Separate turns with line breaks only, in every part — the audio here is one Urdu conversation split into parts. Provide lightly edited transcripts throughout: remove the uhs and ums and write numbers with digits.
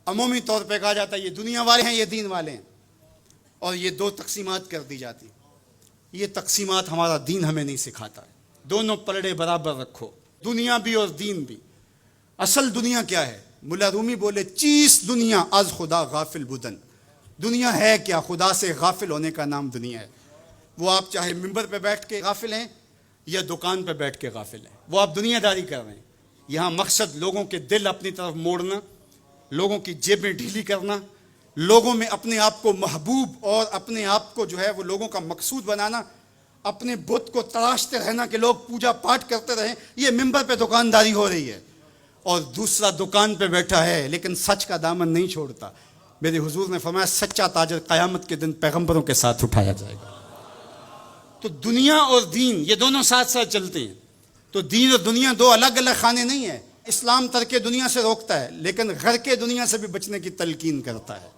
عمومی طور پہ کہا جاتا ہے یہ دنیا والے ہیں، یہ دین والے ہیں، اور یہ دو تقسیمات کر دی جاتی. یہ تقسیمات ہمارا دین ہمیں نہیں سکھاتا ہے. دونوں پلڑے برابر رکھو، دنیا بھی اور دین بھی. اصل دنیا کیا ہے؟ ملا رومی بولے چیز دنیا از خدا غافل بدن. دنیا ہے کیا؟ خدا سے غافل ہونے کا نام دنیا ہے. وہ آپ چاہے ممبر پہ بیٹھ کے غافل ہیں یا دکان پہ بیٹھ کے غافل ہیں، وہ آپ دنیا داری کر رہے ہیں. یہاں مقصد لوگوں کے دل اپنی طرف موڑنا، لوگوں کی جیبیں ڈھیلی کرنا، لوگوں میں اپنے آپ کو محبوب اور اپنے آپ کو جو ہے وہ لوگوں کا مقصود بنانا، اپنے بت کو تراشتے رہنا کہ لوگ پوجا پاٹ کرتے رہیں. یہ ممبر پہ دکانداری ہو رہی ہے. اور دوسرا دکان پہ بیٹھا ہے لیکن سچ کا دامن نہیں چھوڑتا. میرے حضور نے فرمایا سچا تاجر قیامت کے دن پیغمبروں کے ساتھ اٹھایا جائے گا. تو دنیا اور دین یہ دونوں ساتھ ساتھ چلتے ہیں. تو دین اور دنیا دو الگ الگ خانے نہیں ہیں. اسلام ترک دنیا سے روکتا ہے لیکن گھر کے دنیا سے بھی بچنے کی تلقین کرتا ہے.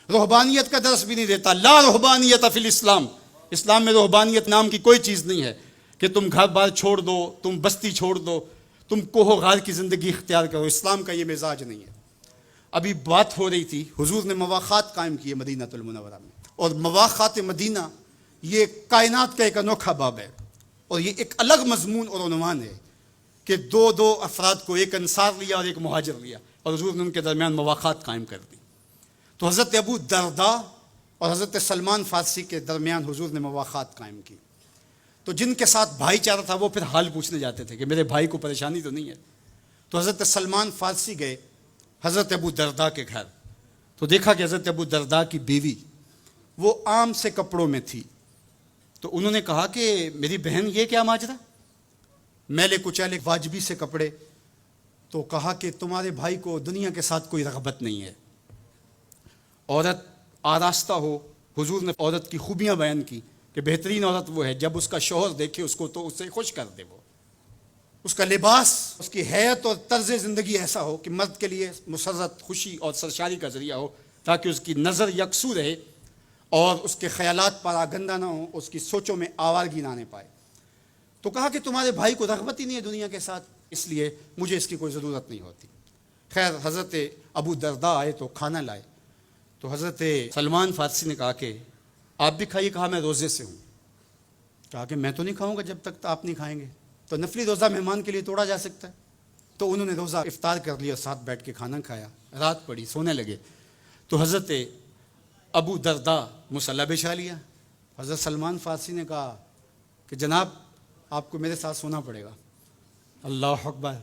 رہبانیت کا درس بھی نہیں دیتا. لا رہبانیت فی الاسلام. اسلام میں رہبانیت نام کی کوئی چیز نہیں ہے کہ تم گھر بار چھوڑ دو، تم بستی چھوڑ دو، تم کوہ غار کی زندگی اختیار کرو. اسلام کا یہ مزاج نہیں ہے. ابھی بات ہو رہی تھی، حضور نے مواخات قائم کیے مدینہ المنورہ میں، اور مواخات مدینہ یہ کائنات کا ایک انوکھا باب ہے، اور یہ ایک الگ مضمون اور عنوان ہے کہ دو افراد کو، ایک انصار لیا اور ایک مہاجر لیا، اور حضور نے ان کے درمیان مواخات قائم کر دی. تو حضرت ابو درداء اور حضرت سلمان فارسی کے درمیان حضور نے مواخات قائم کی. تو جن کے ساتھ بھائی چارہ تھا وہ پھر حال پوچھنے جاتے تھے کہ میرے بھائی کو پریشانی تو نہیں ہے. تو حضرت سلمان فارسی گئے حضرت ابو درداء کے گھر. تو دیکھا کہ حضرت ابو درداء کی بیوی وہ عام سے کپڑوں میں تھی. تو انہوں نے کہا کہ میری بہن یہ کیا ماجرا، میلے کچیلے واجبی سے کپڑے. تو کہا کہ تمہارے بھائی کو دنیا کے ساتھ کوئی رغبت نہیں ہے، عورت آراستہ ہو. حضور نے عورت کی خوبیاں بیان کی کہ بہترین عورت وہ ہے جب اس کا شوہر دیکھے اس کو تو اس سے خوش کر دے. وہ اس کا لباس، اس کی حیت اور طرز زندگی ایسا ہو کہ مرد کے لیے مسرت، خوشی اور سرشاری کا ذریعہ ہو، تاکہ اس کی نظر یکسو رہے اور اس کے خیالات پراگندہ نہ ہوں، اس کی سوچوں میں آوارگی نہ آنے پائے. تو کہا کہ تمہارے بھائی کو رغبت ہی نہیں ہے دنیا کے ساتھ، اس لیے مجھے اس کی کوئی ضرورت نہیں ہوتی. خیر حضرت ابو درداء آئے تو کھانا لائے. تو حضرت سلمان فارسی نے کہا کہ آپ بھی کھائیے. کہا میں روزے سے ہوں. کہا کہ میں تو نہیں کھاؤں گا جب تک آپ نہیں کھائیں گے. تو نفلی روزہ مہمان کے لیے توڑا جا سکتا ہے. تو انہوں نے روزہ افطار کر لیا، ساتھ بیٹھ کے کھانا کھایا، رات پڑی، سونے لگے. تو حضرت ابو درداء مصلی بچھا لیا. حضرت سلمان فارسی نے کہا کہ جناب آپ کو میرے ساتھ سونا پڑے گا. اللہ اکبر.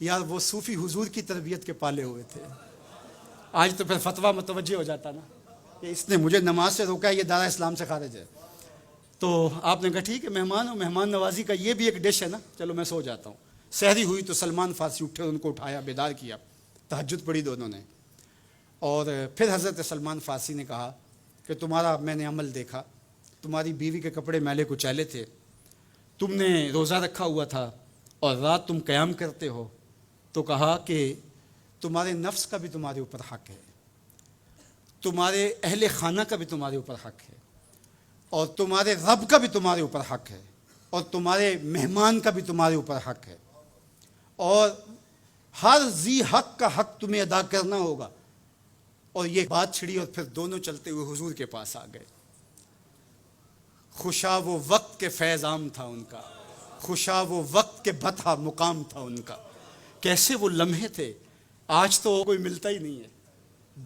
یار وہ صوفی حضور کی تربیت کے پالے ہوئے تھے. آج تو پھر فتویٰ متوجہ ہو جاتا نا کہ اس نے مجھے نماز سے روکا ہے، یہ دارا اسلام سے خارج ہے. تو آپ نے کہا ٹھیک ہے، مہمان ہو، مہمان نوازی کا یہ بھی ایک ڈش ہے نا، چلو میں سو جاتا ہوں. سحری ہوئی تو سلمان فارسی اٹھے، ان کو اٹھایا، بیدار کیا، تہجد پڑھی دونوں نے. اور پھر حضرت سلمان فارسی نے کہا کہ تمہارا میں نے عمل دیکھا، تمہاری بیوی کے کپڑے میلے کچیلے تھے، تم نے روزہ رکھا ہوا تھا اور رات تم قیام کرتے ہو. تو کہا کہ تمہارے نفس کا بھی تمہارے اوپر حق ہے، تمہارے اہل خانہ کا بھی تمہارے اوپر حق ہے، اور تمہارے رب کا بھی تمہارے اوپر حق ہے، اور تمہارے مہمان کا بھی تمہارے اوپر حق ہے، اور ہر ذی حق کا حق تمہیں ادا کرنا ہوگا. اور یہ بات چھڑی اور پھر دونوں چلتے ہوئے حضور کے پاس آ گئے. خوشا وہ وقت کے فیض عام تھا ان کا، خوشا وہ وقت کے بطحا مقام تھا ان کا. کیسے وہ لمحے تھے، آج تو کوئی ملتا ہی نہیں ہے.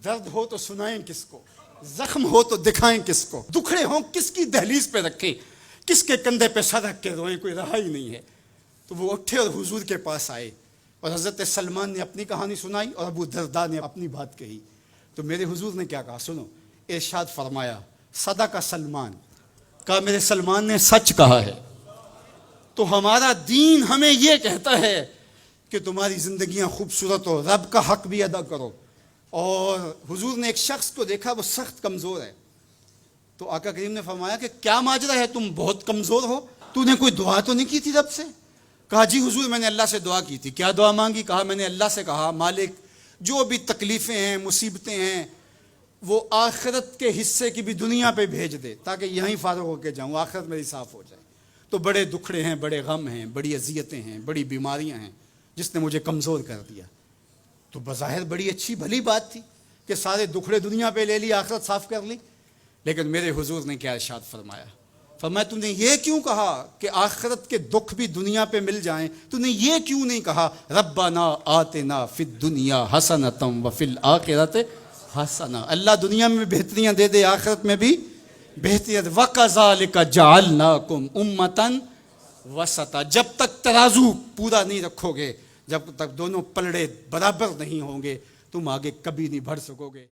درد ہو تو سنائیں کس کو، زخم ہو تو دکھائیں کس کو، دکھڑے ہوں کس کی دہلیز پہ رکھیں، کس کے کندھے پہ سر رکھ کے روئیں، کوئی رہا ہی نہیں ہے. تو وہ اٹھے اور حضور کے پاس آئے، اور حضرت سلمان نے اپنی کہانی سنائی اور ابو درداء نے اپنی بات کہی. تو میرے حضور نے کیا کہا سنو، ارشاد فرمایا صدق سلمان، کہا میرے سلمان نے سچ کہا ہے. تو ہمارا دین ہمیں یہ کہتا ہے کہ تمہاری زندگیاں خوبصورت ہو، رب کا حق بھی ادا کرو. اور حضور نے ایک شخص کو دیکھا وہ سخت کمزور ہے. تو آقا کریم نے فرمایا کہ کیا ماجرا ہے، تم بہت کمزور ہو، تو نے کوئی دعا تو نہیں کی تھی رب سے؟ کہا جی حضور میں نے اللہ سے دعا کی تھی. کیا دعا مانگی؟ کہا میں نے اللہ سے کہا مالک جو بھی تکلیفیں ہیں، مصیبتیں ہیں، وہ آخرت کے حصے کی بھی دنیا پہ بھیج دے تاکہ یہیں فارغ ہو کے جاؤں، آخرت میری صاف ہو جائے. تو بڑے دکھڑے ہیں، بڑے غم ہیں، بڑی اذیتیں ہیں، بڑی بیماریاں ہیں جس نے مجھے کمزور کر دیا. تو بظاہر بڑی اچھی بھلی بات تھی کہ سارے دکھڑے دنیا پہ لے لی، آخرت صاف کر لی؟ لیکن میرے حضور نے کیا ارشاد فرمایا؟ فرمایا تم نے یہ کیوں کہا کہ آخرت کے دکھ بھی دنیا پہ مل جائیں؟ تم نے یہ کیوں نہیں کہا ربنا آتنا فی الدنیا حسنۃ وفی الآخرۃ حسنہ، اللہ دنیا میں بہتریاں دے دے، آخرت میں بھی بہتریاں دے۔ وَكَذَلِكَ جَعَلْنَاكُمْ أُمَّةً وسطا، جب تک ترازو پورا نہیں رکھو گے، جب تک دونوں پلڑے برابر نہیں ہوں گے، تم آگے کبھی نہیں بڑھ سکو گے۔